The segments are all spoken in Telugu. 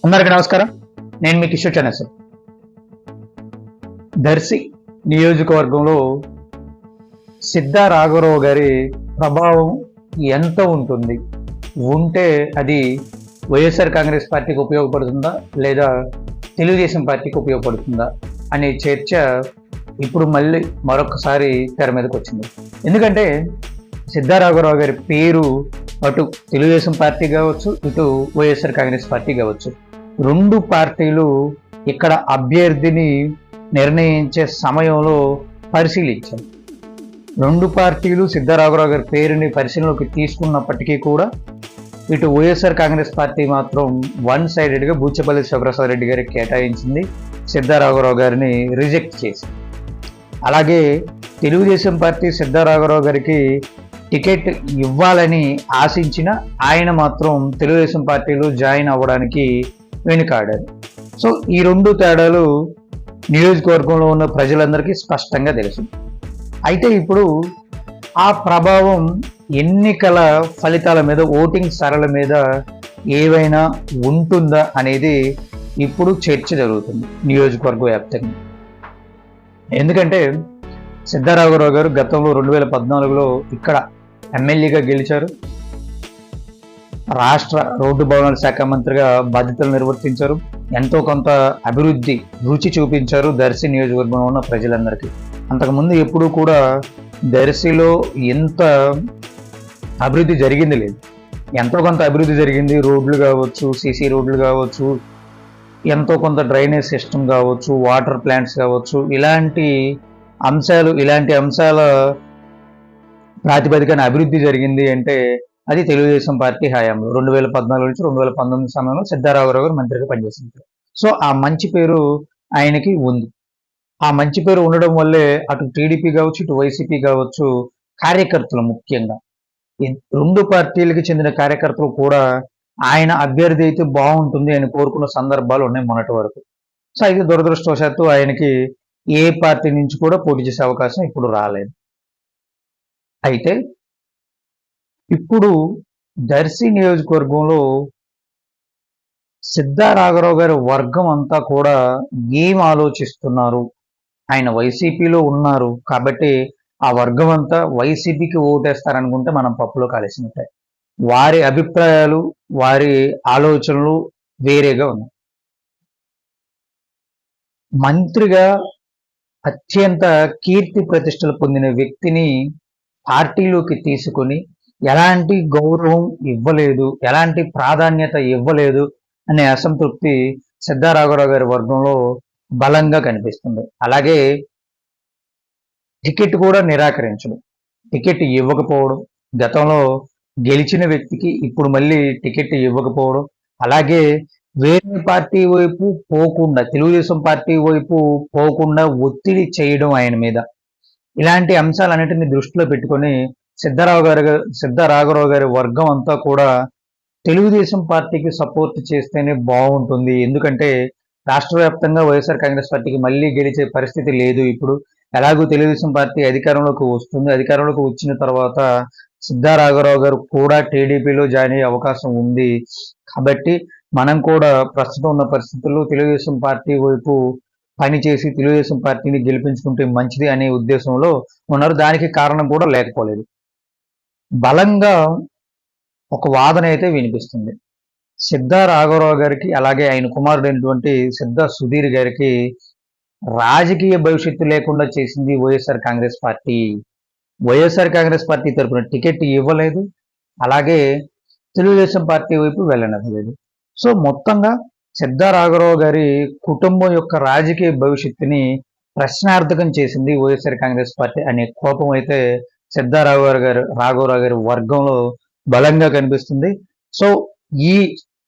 అందరికీ నమస్కారం. నేను మీ కిషోర్ చనసర్. దర్శి నియోజకవర్గంలో సిద్ధా రాఘవరావు గారి ప్రభావం ఎంత ఉంటుంది, ఉంటే అది వైఎస్ఆర్ కాంగ్రెస్ పార్టీకి ఉపయోగపడుతుందా లేదా తెలుగుదేశం పార్టీకి ఉపయోగపడుతుందా అనే చర్చ ఇప్పుడు మళ్ళీ మరొకసారి తెర మీదకి వచ్చింది. ఎందుకంటే సిద్ధా రాఘవరావు గారి పేరు అటు తెలుగుదేశం పార్టీ కావచ్చు, ఇటు వైఎస్ఆర్ కాంగ్రెస్ పార్టీ కావచ్చు, రెండు పార్టీలు ఇక్కడ అభ్యర్థిని నిర్ణయించే సమయంలో పరిశీలించారు. రెండు పార్టీలు సిద్ధా రాఘవరావు గారి పేరుని పరిశీలనలోకి తీసుకున్నప్పటికీ కూడా ఇటు వైఎస్ఆర్ కాంగ్రెస్ పార్టీ మాత్రం వన్ సైడెడ్గా బూచపల్లి శివప్రసాద్ రెడ్డి గారికి కేటాయించింది, సిద్ధా రాఘవరావు గారిని రిజెక్ట్ చేసి. అలాగే తెలుగుదేశం పార్టీ సిద్ధా రాఘవరావు గారికి టికెట్ ఇవ్వాలని ఆశించిన ఆయన మాత్రం తెలుగుదేశం పార్టీలో జాయిన్ అవ్వడానికి వెనుకాడారు. సో ఈ రెండు తేడాలు నియోజకవర్గంలో ఉన్న ప్రజలందరికీ స్పష్టంగా తెలుసు. అయితే ఇప్పుడు ఆ ప్రభావం ఎన్నికల ఫలితాల మీద, ఓటింగ్ సరళ మీద ఏవైనా ఉంటుందా అనేది ఇప్పుడు చర్చ జరుగుతుంది నియోజకవర్గ వ్యాప్తంగా. ఎందుకంటే సిద్ధా రాఘవరావు గారు గతంలో 2014లో ఇక్కడ ఎమ్మెల్యేగా గెలిచారు, రాష్ట్ర రోడ్డు భవనాల శాఖ మంత్రిగా బాధ్యతలు నిర్వర్తించారు, ఎంతో కొంత అభివృద్ధి రుచి చూపించారు దర్శి నియోజకవర్గంలో ఉన్న ప్రజలందరికీ. అంతకుముందు ఎప్పుడూ కూడా దర్శిలో ఎంత అభివృద్ధి జరిగింది లేదు. ఎంతో కొంత అభివృద్ధి జరిగింది, రోడ్లు కావచ్చు, సీసీ రోడ్లు కావచ్చు, ఎంతో కొంత డ్రైనేజ్ సిస్టమ్ కావచ్చు, వాటర్ ప్లాంట్స్ కావచ్చు, ఇలాంటి అంశాల ప్రాతిపదికన అభివృద్ధి జరిగింది అంటే అది తెలుగుదేశం పార్టీ హయాంలో 2014 నుంచి 2019 సమయంలో సిద్ధా రాఘవరావు గారు మంత్రిగా పనిచేసింది. సో ఆ మంచి పేరు ఆయనకి ఉంది. ఆ మంచి పేరు ఉండడం వల్లే అటు టీడీపీ కావచ్చు, ఇటు వైసీపీ కావచ్చు, కార్యకర్తలు ముఖ్యంగా రెండు పార్టీలకి చెందిన కార్యకర్తలు కూడా ఆయన అభ్యర్థి అయితే బాగుంటుంది అని కోరుకున్న సందర్భాలు ఉన్నాయి మొన్నటి వరకు. సో అయితే దురదృష్టవశాత్తు ఆయనకి ఏ పార్టీ నుంచి కూడా పోటీ చేసే అవకాశం ఇప్పుడు రాలేదు. అయితే ఇప్పుడు దర్శి నియోజకవర్గంలో సిద్ధా రాఘవరావు గారి వర్గం అంతా కూడా ఏం ఆలోచిస్తున్నారు, ఆయన వైసీపీలో ఉన్నారు కాబట్టి ఆ వర్గం అంతా వైసీపీకి ఓటేస్తారనుకుంటే మనం పప్పులో కాలేసినట్టే. వారి అభిప్రాయాలు, వారి ఆలోచనలు వేరేగా ఉన్నాయి. మంత్రిగా అత్యంత కీర్తి ప్రతిష్టలు పొందిన వ్యక్తిని పార్టీలోకి తీసుకొని ఎలాంటి గౌరవం ఇవ్వలేదు, ఎలాంటి ప్రాధాన్యత ఇవ్వలేదు అనే అసంతృప్తి సిద్ధా రాఘవరావు గారి వర్గంలో బలంగా కనిపిస్తుంది. అలాగే టికెట్ కూడా నిరాకరించడం, టికెట్ ఇవ్వకపోవడం, గతంలో గెలిచిన వ్యక్తికి ఇప్పుడు మళ్ళీ టికెట్ ఇవ్వకపోవడం, అలాగే వేరే పార్టీ వైపు పోకుండా, తెలుగుదేశం పార్టీ వైపు పోకుండా ఒత్తిడి చేయడం ఆయన మీద, ఇలాంటి అంశాలన్నిటిని దృష్టిలో పెట్టుకొని సిద్ధా రాఘవరావు గారి వర్గం అంతా కూడా తెలుగుదేశం పార్టీకి సపోర్ట్ చేస్తేనే బాగుంటుంది. ఎందుకంటే రాష్ట్ర వ్యాప్తంగా వైఎస్ఆర్ కాంగ్రెస్ పార్టీకి మళ్ళీ గెలిచే పరిస్థితి లేదు. ఇప్పుడు ఎలాగూ తెలుగుదేశం పార్టీ అధికారంలోకి వస్తుంది, అధికారంలోకి వచ్చిన తర్వాత సిద్ధా రాఘవరావు గారు కూడా టీడీపీలో జాయిన్ అయ్యే అవకాశం ఉంది. కాబట్టి మనం కూడా ప్రస్తుతం ఉన్న పరిస్థితుల్లో తెలుగుదేశం పార్టీ వైపు పనిచేసి తెలుగుదేశం పార్టీని గెలిపించుకుంటే మంచిది అనే ఉద్దేశంలో ఉన్నారు. దానికి కారణం కూడా లేకపోలేదు. బలంగా ఒక వాదన అయితే వినిపిస్తుంది. సిద్ధా రాఘవరావు గారికి అలాగే ఆయన కుమారుడైనటువంటి సిద్ధా సుధీర్ గారికి రాజకీయ భవిష్యత్తు లేకుండా చేసింది వైఎస్ఆర్ కాంగ్రెస్ పార్టీ. వైఎస్ఆర్ కాంగ్రెస్ పార్టీ తరఫున టికెట్ ఇవ్వలేదు, అలాగే తెలుగుదేశం పార్టీ వైపు వెళ్ళనివ్వలేదు. సో మొత్తంగా సిద్ధా రాఘవరావు గారి కుటుంబం యొక్క రాజకీయ భవిష్యత్తుని ప్రశ్నార్థకం చేసింది వైఎస్ఆర్ కాంగ్రెస్ పార్టీ అనే కోపం అయితే సిద్ధా రాఘవరావు గారి వర్గంలో బలంగా కనిపిస్తుంది. సో ఈ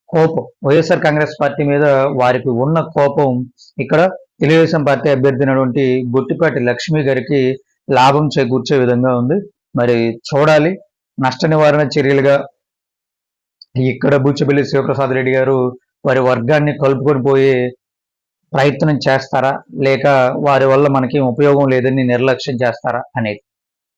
కోపం వైఎస్ఆర్ కాంగ్రెస్ పార్టీ మీద వారికి ఉన్న కోపం ఇక్కడ తెలుగుదేశం పార్టీ అభ్యర్థి అయినటువంటి గొట్టిపాటి లక్ష్మి గారికి లాభం చేకూర్చే విధంగా ఉంది. మరి చూడాలి, నష్ట నివారణ చర్యలుగా ఇక్కడ బూచపల్లి శివప్రసాద్ రెడ్డి గారు వారి వర్గాన్ని కలుపుకొని పోయే ప్రయత్నం చేస్తారా, లేక వారి వల్ల మనకి ఉపయోగం లేదని నిర్లక్ష్యం చేస్తారా అనేది.